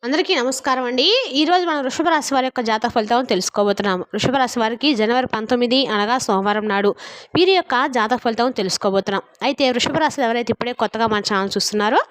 అందరికీ నమస్కారం అండి. ఈరోజు మనం వృషభ రాశి వారి యొక్క జాతక ఫలితాలను తెలుసుకోబోతున్నాము. వృషభ రాశి వారికి జనవరి 19 అనగా సోమవారం నాడు వీరి యొక్క జాతక ఫలితం తెలుసుకోబోతున్నాం. అయితే వృషభ రాశి ఎవరైతే ఇప్పుడే కొత్తగా మన ఛానల్ చూస్తున్నారో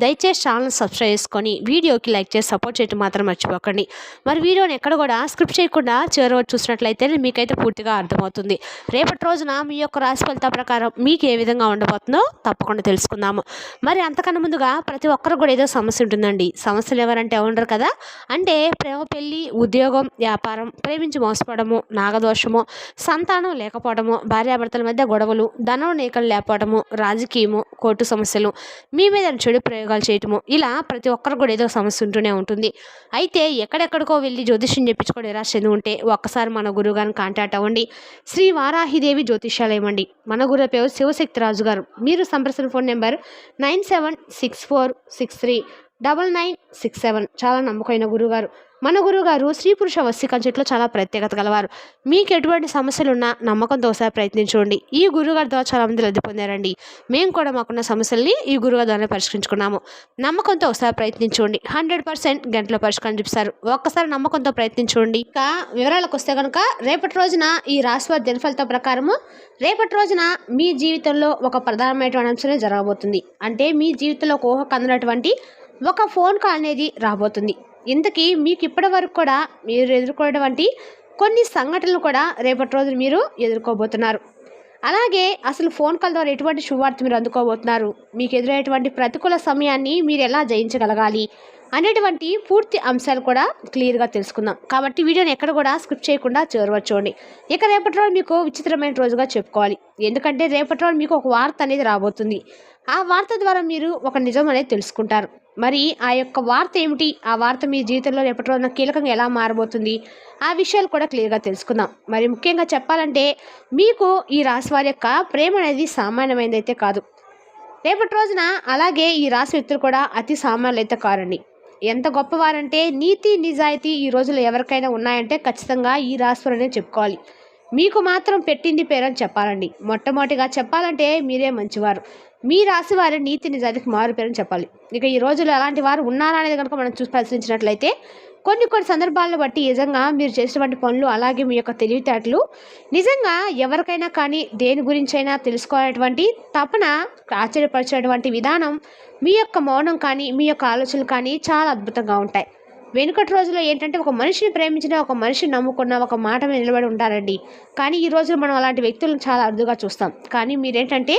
దయచేసి ఛానల్ సబ్స్క్రైబ్ చేసుకొని వీడియోకి లైక్ చేసి సపోర్ట్ చేయడం మాత్రం మర్చిపోకండి. మరి వీడియోని ఎక్కడ కూడా స్క్రిప్ట్ చేయకుండా చివరి వరకు చూసినట్లయితే మీకైతే పూర్తిగా అర్థమవుతుంది. రేపటి రోజున మీ యొక్క రాశి ఫలితాల ప్రకారం మీకు ఏ విధంగా ఉండబోతుందో తప్పకుండా తెలుసుకుందాము. మరి అంతకన్నా ముందుగా ప్రతి ఒక్కరు కూడా ఏదో సమస్య ఉంటుందండి. సమస్యలు ఎవరంటే ఉండరు కదా. అంటే ప్రేమ, పెళ్లి, ఉద్యోగం, వ్యాపారం, ప్రేమించి మోసపోవడము, నాగదోషము, సంతానం లేకపోవడము, భార్యాభర్తల మధ్య గొడవలు, ధనం నీకలు లేకపోవడము, రాజకీయము, కోర్టు సమస్యలు, మీ మీద చెడు ప్రయోగాలు చేయటము, ఇలా ప్రతి ఒక్కరు కూడా ఏదో సమస్య ఉంటూనే ఉంటుంది. అయితే ఎక్కడెక్కడికో వెళ్ళి జ్యోతిష్యం చెప్పించుకోవడం నిరాశ చెంది ఉంటే ఒక్కసారి మన గురువు గారిని కాంటాక్ట్ అవ్వండి. శ్రీ వారాహిదేవి జ్యోతిష్యాలయం అండి. మన గురు పేరు శివశక్తి రాజు గారు. మీరు సంప్రదించిన ఫోన్ నెంబర్ 9764639967. చాలా నమ్మకమైన గురుగారు. మన గురుగారు స్త్రీ పురుష వశీకరణలో చాలా ప్రత్యేకత గలవారు. మీకు ఎటువంటి సమస్యలున్నా నమ్మకంతో ఒకసారి ప్రయత్నించండి. ఈ గురుగారి ద్వారా చాలా మంది లబ్ధి పొందారండి. మేము కూడా మాకున్న సమస్యల్ని ఈ గురుగారి ద్వారా పరిష్కరించుకున్నాము. నమ్మకంతో ఒకసారి ప్రయత్నించండి. 100% గంటలో పరిష్కారం చూపిస్తారు. ఒక్కసారి నమ్మకంతో ప్రయత్నించండి. ఇక వివరాలకు వస్తే కనుక రేపటి రోజున ఈ రాశివారి దినఫలితం ప్రకారము రేపటి రోజున మీ జీవితంలో ఒక ప్రధానమైనటువంటి అంశమే జరగబోతుంది. అంటే మీ జీవితంలో ఒక ఊహకు అందినటువంటి ఒక ఫోన్ కాల్ అనేది రాబోతుంది. ఇంతకీ మీకు ఇప్పటి వరకు కూడా మీరు ఎదుర్కొనేటువంటి కొన్ని సంఘటనలు కూడా రేపటి రోజు మీరు ఎదుర్కోబోతున్నారు. అలాగే అసలు ఫోన్ కాల్ ద్వారా ఎటువంటి శుభవార్త మీరు అందుకోబోతున్నారు, మీకు ఎదురయ్యేటువంటి ప్రతికూల సమయాన్ని మీరు ఎలా జయించగలగాలి అనేటువంటి పూర్తి అంశాలు కూడా క్లియర్గా తెలుసుకుందాం. కాబట్టి వీడియోని ఎక్కడ కూడా స్కిప్ చేయకుండా చేరవచ్చండి. ఇక రేపటి రోజు మీకు విచిత్రమైన రోజుగా చెప్పుకోవాలి. ఎందుకంటే రేపటి రోజు మీకు ఒక వార్త అనేది రాబోతుంది. ఆ వార్త ద్వారా మీరు ఒక నిజం అనేది తెలుసుకుంటారు. మరి ఆ యొక్క వార్త ఏమిటి, ఆ వార్త మీ జీవితంలో రేపటి రోజున కీలకంగా ఎలా మారబోతుంది, ఆ విషయాలు కూడా క్లియర్గా తెలుసుకుందాం. మరి ముఖ్యంగా చెప్పాలంటే మీకు ఈ రాశి వారి యొక్క ప్రేమ అనేది సామాన్యమైనది అయితే కాదు. రేపటి రోజున అలాగే ఈ రాశి వ్యక్తులు కూడా అతి సామాన్యులు అయితే కారండి. ఎంత గొప్పవారంటే నీతి నిజాయితీ ఈ రోజుల్లో ఎవరికైనా ఉన్నాయంటే ఖచ్చితంగా ఈ రాశి వారనే చెప్పుకోవాలి. మీకు మాత్రం పెట్టింది పేరని చెప్పాలండి. మొట్టమొదటిగా చెప్పాలంటే మీరే మంచివారు. మీ రాశి వారి నీతి నిజాయితీకి మారు పేరని చెప్పాలి. ఇక ఈ రోజుల్లో ఎలాంటి వారు ఉన్నారా అనేది కనుక మనం చూసి పరిశీలించినట్లయితే కొన్ని సందర్భాలను బట్టి నిజంగా మీరు చేసినటువంటి పనులు అలాగే మీ యొక్క తెలివితేటలు నిజంగా ఎవరికైనా కానీ దేని గురించైనా తెలుసుకోవాలనేటువంటి తపన ఆశ్చర్యపరిచేటువంటి విధానం, మీ యొక్క మౌనం కానీ మీ యొక్క ఆలోచనలు కానీ చాలా అద్భుతంగా ఉంటాయి. వెనుకటి రోజుల్లో ఏంటంటే ఒక మనిషిని ప్రేమించిన, ఒక మనిషిని నమ్ముకున్న, ఒక మాట మీద నిలబడి ఉంటారండి. కానీ ఈ రోజు మనం అలాంటి వ్యక్తులను చాలా అరుదుగా చూస్తాం. కానీ మీరేంటంటే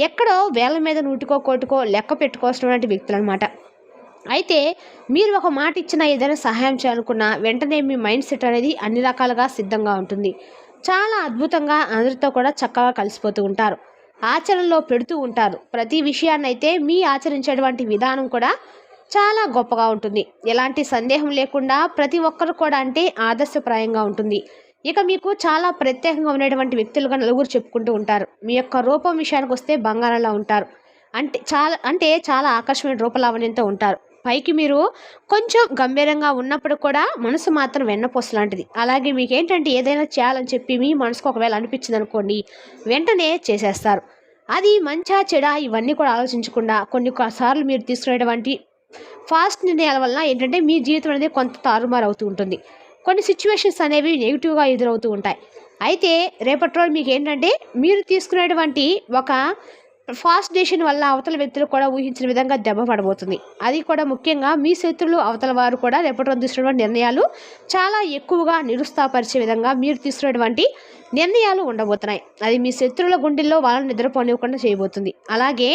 ఎక్కడో వేల మీద నూటికో కోటికో లెక్క పెట్టుకోవాల్సినటువంటి వ్యక్తులు అనమాట. అయితే మీరు ఒక మాట ఇచ్చినా ఏదైనా సహాయం చేయాలనుకున్నా వెంటనే మీ మైండ్ సెట్ అనేది అన్ని రకాలుగా సిద్ధంగా ఉంటుంది. చాలా అద్భుతంగా అందరితో కూడా చక్కగా కలిసిపోతూ ఉంటారు. ఆచరణలో పెడుతూ ఉంటారు. ప్రతి విషయాన్ని అయితే మీ ఆచరించేటువంటి విధానం కూడా చాలా గొప్పగా ఉంటుంది. ఎలాంటి సందేహం లేకుండా ప్రతి ఒక్కరు కూడా అంటే ఆదర్శప్రాయంగా ఉంటుంది. ఇక మీకు చాలా ప్రత్యేకంగా ఉన్నటువంటి వ్యక్తులుగా నలుగురు చెప్పుకుంటూ ఉంటారు. మీ యొక్క రూపం విషయానికి వస్తే బంగారంలా ఉంటారు. అంటే చాలా ఆకర్షమైన రూపలావణ్యంతో ఉంటారు. పైకి మీరు కొంచెం గంభీరంగా ఉన్నప్పుడు కూడా మనసు మాత్రం వెన్నపూస లాంటిది. అలాగే మీకు ఏంటంటే ఏదైనా చేయాలని చెప్పి మీ మనసుకు ఒకవేళ అనిపించింది అనుకోండి, వెంటనే చేసేస్తారు. అది మంచా చెడా ఇవన్నీ కూడా ఆలోచించకుండా కొన్నిసార్లు మీరు తీసుకునేటువంటి ఫాస్ట్ నిర్ణయాల వల్ల ఏంటంటే మీ జీవితం అనేది కొంత తారుమారు అవుతూ ఉంటుంది. కొన్ని సిచ్యువేషన్స్ అనేవి నెగిటివ్గా ఎదురవుతూ ఉంటాయి. అయితే రేపటి రోజు మీకు ఏంటంటే మీరు తీసుకునేటువంటి ఒక ఫాస్ట్ డెసిషన్ వల్ల అవతల వ్యక్తులు కూడా ఊహించిన విధంగా దెబ్బ పడబోతుంది. అది కూడా ముఖ్యంగా మీ శత్రులు అవతల వారు కూడా రేపటి రోజు తీసుకున్నటువంటి నిర్ణయాలు చాలా ఎక్కువగా నిరుత్సాహపరిచే విధంగా మీరు తీసుకున్నటువంటి నిర్ణయాలు ఉండబోతున్నాయి. అది మీ శత్రువుల గుండెల్లో వాళ్ళని నిద్రపోనివ్వకుండా చేయబోతుంది. అలాగే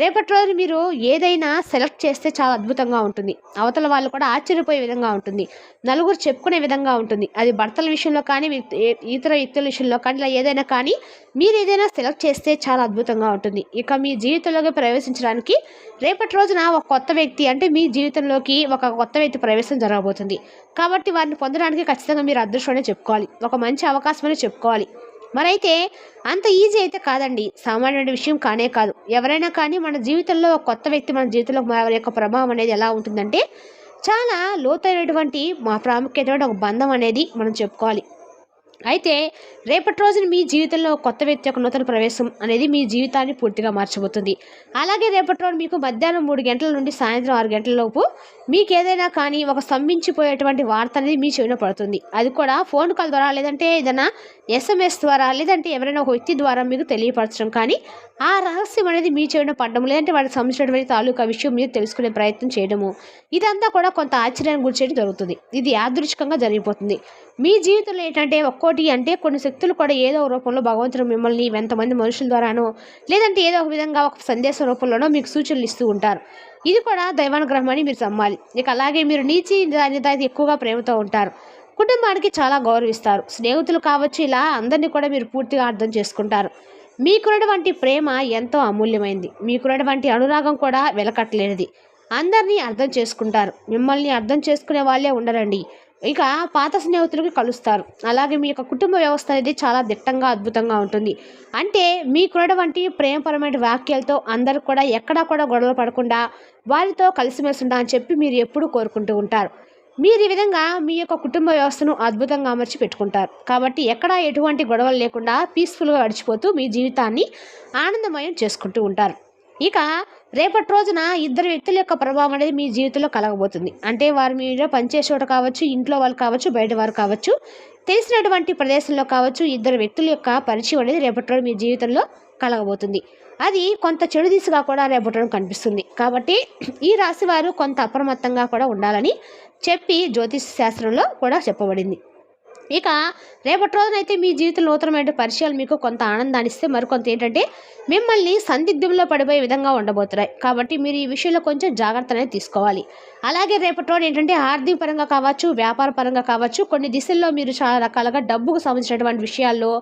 రేపటి రోజు మీరు ఏదైనా సెలెక్ట్ చేస్తే చాలా అద్భుతంగా ఉంటుంది. అవతల వాళ్ళు కూడా ఆశ్చర్యపోయే విధంగా ఉంటుంది. నలుగురు చెప్పుకునే విధంగా ఉంటుంది. అది భర్తల విషయంలో కానీ ఇతర వ్యక్తుల విషయంలో కానీ ఇలా ఏదైనా కానీ మీరు ఏదైనా సెలెక్ట్ చేస్తే చాలా అద్భుతంగా ఉంటుంది. ఇక మీ జీవితంలోకి ప్రవేశించడానికి రేపటి రోజున ఒక కొత్త వ్యక్తి అంటే మీ జీవితంలోకి ఒక కొత్త వ్యక్తి ప్రవేశం జరగబోతుంది. కాబట్టి వారిని పొందడానికి ఖచ్చితంగా మీరు అదృష్టం చెప్పుకోవాలి. ఒక మంచి అవకాశం అని చెప్పుకోవాలి. మరైతే అంత ఈజీ అయితే కాదండి. సామాన్యమైన విషయం కానే కాదు. ఎవరైనా కానీ మన జీవితంలో ఒక కొత్త వ్యక్తి మన జీవితంలో వారి యొక్క ప్రభావం అనేది ఎలా ఉంటుందంటే చాలా లోతైనటువంటి ప్రాముఖ్యమైన ఒక బంధం అనేది మనం చెప్పుకోవాలి. అయితే రేపటి రోజున మీ జీవితంలో కొత్త వ్యక్తి యొక్క నూతన ప్రవేశం అనేది మీ జీవితాన్ని పూర్తిగా మార్చబోతుంది. అలాగే రేపటి రోజు మీకు మధ్యాహ్నం 3 గంటల నుండి సాయంత్రం 6 గంటల లోపు మీకేదైనా కానీ ఒక స్తంభించిపోయేటువంటి వార్త అనేది మీ చెవిన పడుతుంది. అది కూడా ఫోన్ కాల్ ద్వారా, లేదంటే ఏదైనా ఎస్ఎంఎస్ ద్వారా, లేదంటే ఎవరైనా ఒక వ్యక్తి ద్వారా మీకు తెలియపరచడం కానీ, ఆ రహస్యం అనేది మీ చెవిన పడడం, లేదంటే వాడికి సంబంధించినటువంటి తాలూకా విషయం మీరు తెలుసుకునే ప్రయత్నం చేయడము, ఇదంతా కూడా కొంత ఆశ్చర్యాన్ని గురిచేయడం జరుగుతుంది. ఇది యాదృచ్ఛికంగా జరిగిపోతుంది. మీ జీవితంలో ఏంటంటే ఒక్కోటి అంటే కొన్ని శక్తులు కూడా ఏదో ఒక రూపంలో భగవంతుడు మిమ్మల్ని ఎంతమంది మనుషుల ద్వారానో, లేదంటే ఏదో ఒక విధంగా ఒక సందేశం రూపంలోనో మీకు సూచనలు ఇస్తూ ఉంటారు. ఇది కూడా దైవానుగ్రహం అని మీరు నమ్మాలి. ఇక అలాగే మీరు నీతి నిజాయితీ ఎక్కువగా ప్రేమతో ఉంటారు. కుటుంబానికి చాలా గౌరవిస్తారు. స్నేహితులు కావచ్చు, ఇలా అందరినీ కూడా మీరు పూర్తిగా అర్థం చేసుకుంటారు. మీకున్నటువంటి ప్రేమ ఎంతో అమూల్యమైంది. మీకున్నటువంటి అనురాగం కూడా వెలకట్టలేనిది. అందరినీ అర్థం చేసుకుంటారు. మిమ్మల్ని అర్థం చేసుకునే వాళ్ళే ఉండరండి. ఇక పాత స్నేహితులకి కలుస్తారు. అలాగే మీ యొక్క కుటుంబ వ్యవస్థ అనేది చాలా దిట్టంగా అద్భుతంగా ఉంటుంది. అంటే మీకున్నటువంటి ప్రేమపరమైన వాక్యాలతో అందరూ కూడా ఎక్కడా కూడా గొడవలు పడకుండా వారితో కలిసిమెలిసి ఉండాలని అని చెప్పి మీరు ఎప్పుడూ కోరుకుంటూ ఉంటారు. మీరు ఈ విధంగా మీ యొక్క కుటుంబ వ్యవస్థను అద్భుతంగా అమర్చి పెట్టుకుంటారు. కాబట్టి ఎక్కడా ఎటువంటి గొడవలు లేకుండా పీస్ఫుల్గా గడిచిపోతూ మీ జీవితాన్ని ఆనందమయం చేసుకుంటూ ఉంటారు. ఇక రేపటి రోజున ఇద్దరు వ్యక్తుల యొక్క ప్రభావం అనేది మీ జీవితంలో కలగబోతుంది. అంటే వారు మీద పనిచేసే చోట కావచ్చు, ఇంట్లో వాళ్ళు కావచ్చు, బయట వారు కావచ్చు, తెలిసినటువంటి ప్రదేశంలో కావచ్చు, ఇద్దరు వ్యక్తుల యొక్క పరిచయం అనేది రేపటి రోజు మీ జీవితంలో కలగబోతుంది. అది కొంత చెడు దిశగా కూడా రేపటి రోజు కనిపిస్తుంది. కాబట్టి ఈ రాశి వారు కొంత అప్రమత్తంగా కూడా ఉండాలని చెప్పి జ్యోతిష్ శాస్త్రంలో కూడా చెప్పబడింది. ఇక రేపటి రోజునైతే మీ జీవితంలో నూతనమైన పరిచయాలు మీకు కొంత ఆనందాన్ని ఇస్తే, మరికొంత ఏంటంటే మిమ్మల్ని సందిగ్ధంలో పడిపోయే విధంగా ఉండబోతున్నాయి. కాబట్టి మీరు ఈ విషయంలో కొంచెం జాగ్రత్త అనేది తీసుకోవాలి. అలాగే రేపటి రోజు ఏంటంటే ఆర్థిక పరంగా కావచ్చు, వ్యాపార పరంగా కావచ్చు, కొన్ని దిశల్లో మీరు చాలా రకాలుగా డబ్బుకు సంబంధించినటువంటి విషయాల్లో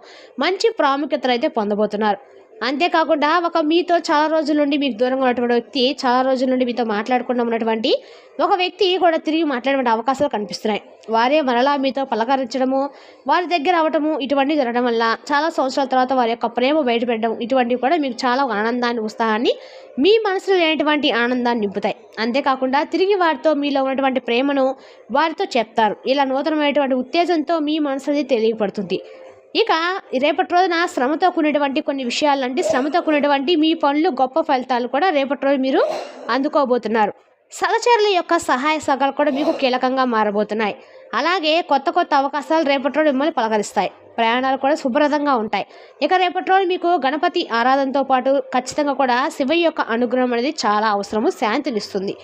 మంచి ప్రాముఖ్యతను అయితే పొందబోతున్నారు. అంతేకాకుండా ఒక మీతో చాలా రోజుల నుండి మీకు దూరంగా ఉన్నటువంటి వ్యక్తి, చాలా రోజుల నుండి మీతో మాట్లాడకుండా ఉన్నటువంటి ఒక వ్యక్తి కూడా తిరిగి మాట్లాడే అవకాశాలు కనిపిస్తున్నాయి. వారే మరలా మీతో పలకరించడము, వారి దగ్గర అవ్వటము, ఇటువంటివి జరగడం వల్ల చాలా సంవత్సరాల తర్వాత వారి యొక్క ప్రేమ బయటపెట్టడం, ఇటువంటివి కూడా మీకు చాలా ఆనందాన్ని, ఉత్సాహాన్ని, మీ మనసులో లేనటువంటి ఆనందాన్ని నింపుతాయి. అంతేకాకుండా తిరిగి వారితో మీలో ఉన్నటువంటి ప్రేమను వారితో చెప్తారు. ఇలా నూతనమైనటువంటి ఉత్తేజంతో మీ మనసు అనేది తెలియపడుతుంది. ఇక రేపటి రోజున శ్రమతో కూడినటువంటి కొన్ని విషయాలు, అంటే శ్రమతో కూడినటువంటి మీ పనులు గొప్ప ఫలితాలు కూడా రేపటి రోజు మీరు అందుకోబోతున్నారు. సహచరుల యొక్క సహాయ సహకారాలు కూడా మీకు కీలకంగా మారబోతున్నాయి. అలాగే కొత్త కొత్త అవకాశాలు రేపటి రోజు మిమ్మల్ని పలకరిస్తాయి. ప్రయాణాలు కూడా శుభ్రతంగా ఉంటాయి. ఇక రేపటి రోజు మీకు గణపతి ఆరాధనతో పాటు ఖచ్చితంగా కూడా శివయ్య యొక్క అనుగ్రహం అనేది చాలా అవసరము. శాంతినిస్తుంది,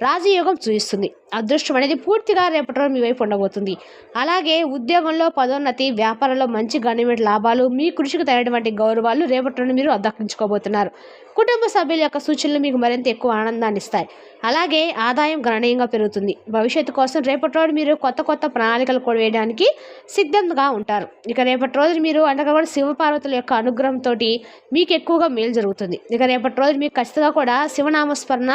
రాజయోగం చూపిస్తుంది. అదృష్టం అనేది పూర్తిగా రేపటి రోజు మీ వైపు ఉండబోతుంది. అలాగే ఉద్యోగంలో పదోన్నతి, వ్యాపారంలో మంచి గణనీయమైన లాభాలు, మీ కృషికి తగినటువంటి గౌరవాలు రేపటి రోజు మీరు దక్కించుకోబోతున్నారు. కుటుంబ సభ్యుల యొక్క సూచనలు మీకు మరింత ఎక్కువ ఆనందాన్ని ఇస్తాయి. అలాగే ఆదాయం గణనీయంగా పెరుగుతుంది. భవిష్యత్తు కోసం రేపటి రోజు మీరు కొత్త కొత్త ప్రణాళికలు కూడా వేయడానికి సిద్ధంగా ఉంటారు. ఇక రేపటి రోజు మీరు అంతగా శివపార్వతుల యొక్క అనుగ్రహంతో మీకు ఎక్కువగా మేలు జరుగుతుంది. ఇక రేపటి రోజు మీకు ఖచ్చితంగా కూడా శివనామస్మరణ,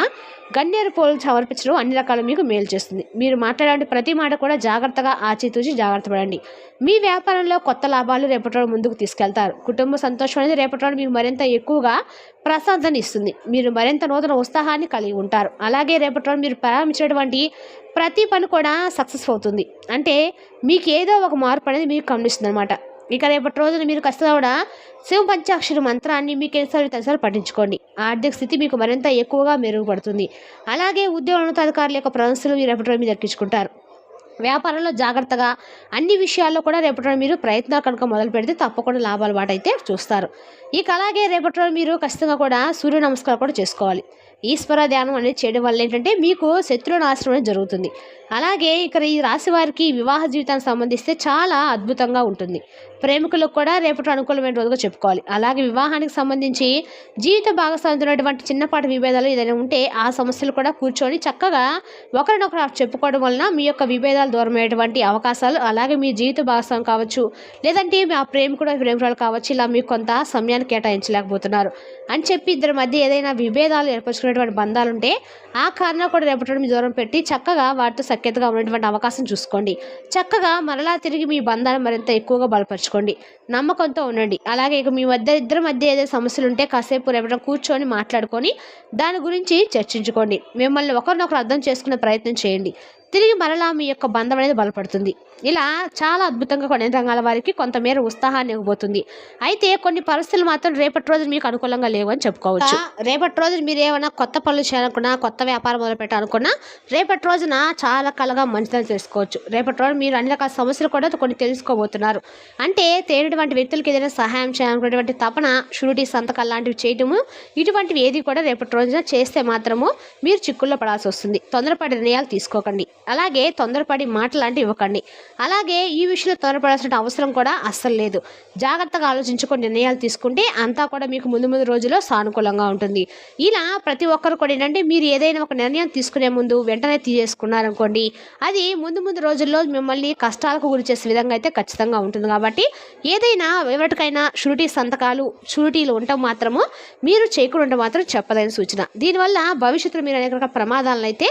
గన్నేరు పూలు సమర్పించడం అన్ని రకాలు మీకు మేలు చేస్తుంది. మీరు మాట్లాడే ప్రతి మాట కూడా జాగ్రత్తగా ఆచితూచి జాగ్రత్త పడండి. మీ వ్యాపారంలో కొత్త లాభాలు రేపటి రోజు ముందుకు తీసుకెళ్తారు. కుటుంబ సంతోషం అనేది రేపటి రోజు మీకు మరింత ఎక్కువగా ప్రశాంతని ఇస్తుంది. మీరు మరింత నూతన ఉత్సాహాన్ని కలిగి ఉంటారు. అలాగే రేపటి రోజు మీరు ప్రారంభించినటువంటి ప్రతి పని కూడా సక్సెస్ అవుతుంది. అంటే మీకు ఏదో ఒక మార్పు అనేది మీకు గమనిస్తుంది అనమాట. ఇక రేపటి రోజున మీరు ఖచ్చితంగా కూడా శివ పంచాక్షరి మంత్రాన్ని మీకు ఎన్నిసార్లు పఠించుకోండి. ఆర్థిక స్థితి మీకు మరింత ఎక్కువగా మెరుగుపడుతుంది. అలాగే ఉద్యోగ ఉన్నతాధికారుల యొక్క ప్రశంసలు మీరు రేపటి రోజు మీరు దక్కించుకుంటారు. వ్యాపారంలో జాగ్రత్తగా అన్ని విషయాల్లో కూడా రేపటి రోజు మీరు ప్రయత్నాలు కనుక మొదలు పెడితే తప్పకుండా లాభాలు వాటైతే చూస్తారు. ఇక అలాగే రేపటి రోజు మీరు ఖచ్చితంగా కూడా సూర్య నమస్కారం కూడా చేసుకోవాలి. ఈశ్వర ధ్యానం అనేది చేయడం వల్ల ఏంటంటే మీకు శత్రు నాశనం అనేది జరుగుతుంది. అలాగే ఇక్కడ ఈ రాశి వారికి వివాహ జీవితానికి సంబంధిస్తే చాలా అద్భుతంగా ఉంటుంది. ప్రేమికులకు కూడా రేపటి అనుకూలమైన రోజుగా చెప్పుకోవాలి. అలాగే వివాహానికి సంబంధించి జీవిత భాగస్వామ్యటువంటి చిన్నపాటి విభేదాలు ఏదైనా ఉంటే ఆ సమస్యలు కూడా కూర్చొని చక్కగా ఒకరినొకరు చెప్పుకోవడం వలన మీ యొక్క విభేదాలు దూరమయ్యేటువంటి అవకాశాలు, అలాగే మీ జీవిత భాగస్వామి కావచ్చు, లేదంటే మీ ఆ ప్రేమికురాలు కావచ్చు, ఇలా మీకు కొంత సమయాన్ని కేటాయించలేకపోతున్నారు అని చెప్పి ఇద్దరి మధ్య ఏదైనా విభేదాలు ఏర్పరచుకునేటువంటి బంధాలు ఉంటే ఆ కారణం కూడా రేపటి మీ దూరం పెట్టి చక్కగా వాటితో సఖ్యతగా ఉన్నటువంటి అవకాశం చూసుకోండి. చక్కగా మరలా తిరిగి మీ బంధాన్ని మరింత ఎక్కువగా బలపరచుకోండి. నమ్మకంతో ఉండండి. అలాగే ఇక మీ ఇద్దరి మధ్య ఏదైనా సమస్యలు ఉంటే కాసేపు రేపటి కూర్చొని మాట్లాడుకొని దాని గురించి చర్చించుకోండి. మిమ్మల్ని ఒకరినొకరు అర్థం చేసుకునే ప్రయత్నం చేయండి. తిరిగి మరలా మీ యొక్క బంధం అనేది బలపడుతుంది. ఇలా చాలా అద్భుతంగా కొన్ని రంగాల వారికి కొంతమేర ఉత్సాహాన్ని ఇవ్వబోతుంది. అయితే కొన్ని పరిస్థితులు మాత్రం రేపటి రోజు మీకు అనుకూలంగా లేవు అని చెప్పుకోవచ్చు. రేపటి రోజు మీరు ఏమైనా కొత్త పనులు చేయాలనుకున్నా, కొత్త వ్యాపారం మొదలు పెట్టాలనుకున్నా రేపటి రోజున చాలా కలగా మంచిదని తెలుసుకోవచ్చు. రేపటి రోజు మీరు అన్ని రకాల సమస్యలు కూడా కొన్ని తెలుసుకోబోతున్నారు. అంటే తేలినటువంటి వ్యక్తులకు ఏదైనా సహాయం చేయాలనుకునేటువంటి తపన, షూరిటీ సంతకాలు లాంటివి చేయటము, ఇటువంటివి ఏది కూడా రేపటి రోజున చేస్తే మాత్రము మీరు చిక్కుల్లో పడాల్సి వస్తుంది. తొందరపడి నిర్ణయాలు తీసుకోకండి. అలాగే తొందరపడి మాటలు లాంటివి ఇవ్వకండి. అలాగే ఈ విషయంలో తొందరపడాల్సిన అవసరం కూడా అస్సలు లేదు. జాగ్రత్తగా ఆలోచించుకొని నిర్ణయాలు తీసుకుంటే అంతా కూడా మీకు ముందు ముందు రోజుల్లో సానుకూలంగా ఉంటుంది. ఇలా ప్రతి ఒక్కరు కూడా ఏంటంటే మీరు ఏదైనా ఒక నిర్ణయం తీసుకునే ముందు వెంటనే తీసుకున్నారనుకోండి, అది ముందు ముందు రోజుల్లో మిమ్మల్ని కష్టాలకు గురి చేసే విధంగా అయితే ఖచ్చితంగా ఉంటుంది. కాబట్టి ఏదైనా ఎవరికైనా షూరిటీ సంతకాలు, షూరిటీలు ఉండటం మాత్రము మీరు చేయకుండా ఉంటే మాత్రం చెప్పదైన సూచన. దీనివల్ల భవిష్యత్తులో మీరు అనేక రకాల ప్రమాదాలను అయితే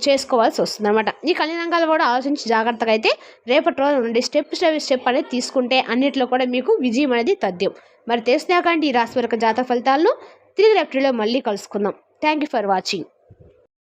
చేసుకోవాల్సి వస్తుంది అనమాట. ఈ కళ్యాణ రంగాలు కూడా ఆలోచించి జాగ్రత్తగా అయితే రేపటి రోజు నుండి స్టెప్ అనేది తీసుకుంటే అన్నింటిలో కూడా మీకు విజయం అనేది తథ్యం. మరి తెలిసినాకంటే ఈ రాశి వరకు జాతక ఫలితాలను తిరిగి రేపటిలో మళ్ళీ కలుసుకుందాం. Thank you for watching.